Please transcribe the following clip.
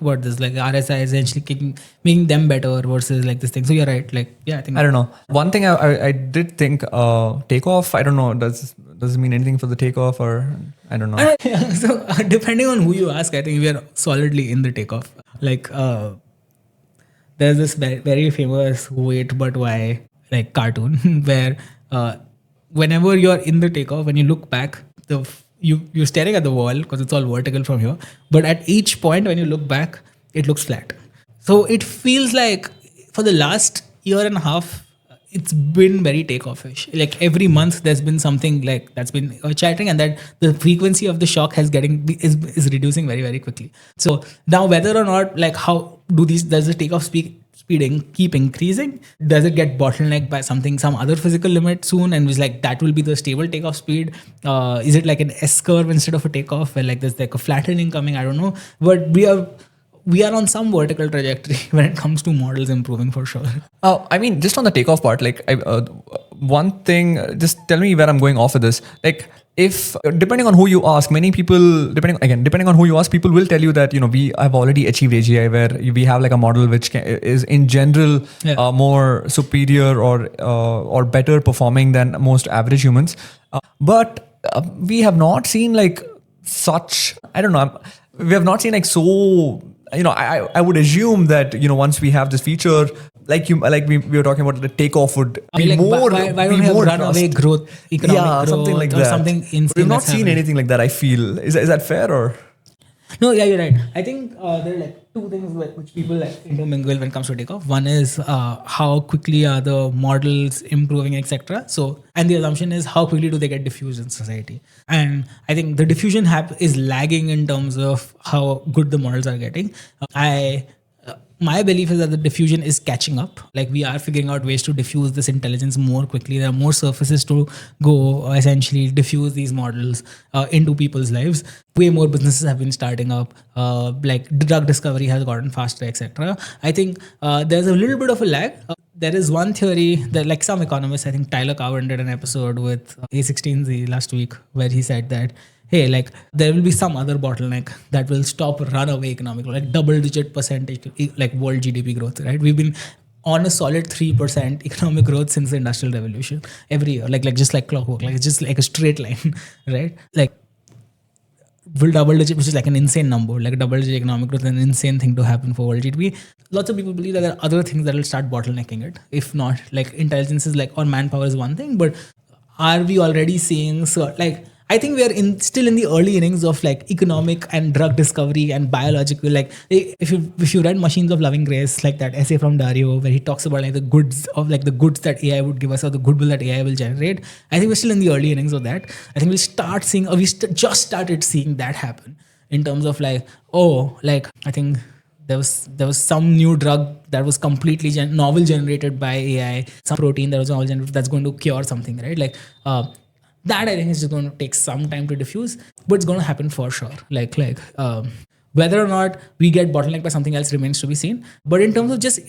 what this like RSI is essentially making them better versus like this thing. So you're right. Like, yeah, I think I don't know. One thing I did think takeoff. I don't know. Does it mean anything for the takeoff or I don't know. so depending on who you ask, I think we are solidly in the takeoff. Like there's this very famous Wait But Why like cartoon where whenever you're in the takeoff, when you look back, you're staring at the wall because it's all vertical from here. But at each point when you look back, it looks flat. So it feels like for the last year and a half, it's been very takeoffish. Like every month, there's been something like that's been chattering, and that the frequency of the shock is reducing very very quickly. So now, whether or not like how does the takeoff speeding keep increasing? Does it get bottlenecked by some other physical limit soon? And was like that will be the stable takeoff speed? Is it like an S curve instead of a takeoff where like there's like a flattening coming? I don't know, but we are on some vertical trajectory when it comes to models improving for sure. I mean, just on the takeoff part, like one thing, just tell me where I'm going off with this. Like, if depending on who you ask, many people, depending on who you ask, people will tell you that we have already achieved AGI, where we have like a model which is in general more superior or better performing than most average humans. But we have not seen like such. I don't know. We have not seen like so. I would assume that once we have this feature, like we were talking about, the takeoff would be like, more. Why don't we have runaway growth, economic growth, something like or that. something insane? We've not seen anything like that. I feel is that fair or? No, yeah, you're right. I think there are like two things which people like intermingle when it comes to takeoff. One is how quickly are the models improving, etc. So, and the assumption is how quickly do they get diffused in society. And I think the diffusion is lagging in terms of how good the models are getting. My belief is that the diffusion is catching up. Like we are figuring out ways to diffuse this intelligence more quickly. There are more surfaces to go essentially diffuse these models into people's lives. Way more businesses have been starting up. Like drug discovery has gotten faster, etc. I think there's a little bit of a lag. There is one theory that like some economists, I think Tyler Cowen did an episode with A16Z last week where he said that, hey, like there will be some other bottleneck that will stop runaway economic growth, like double-digit percentage, like world GDP growth, right? We've been on a solid 3% economic growth since the Industrial Revolution every year, like just like clockwork, like it's just like a straight line, right? Like will double-digit, which is like an insane number, like double-digit economic growth, an insane thing to happen for world GDP. Lots of people believe that there are other things that will start bottlenecking it. If not, like intelligence is like, or manpower is one thing, but are we already seeing like? I think we are still in the early innings of like economic and drug discovery and biological. Like if you read Machines of Loving Grace, like that essay from Dario where he talks about like the goods that AI would give us or the goodwill that AI will generate. I think we're still in the early innings of that. I think we'll start seeing, or just started seeing that happen in terms of like, I think there was some new drug that was completely novel generated by AI, some protein that was novel generated that's going to cure something, right? Like that I think is just going to take some time to diffuse, but it's going to happen for sure. Whether or not we get bottlenecked by something else remains to be seen. But in terms of just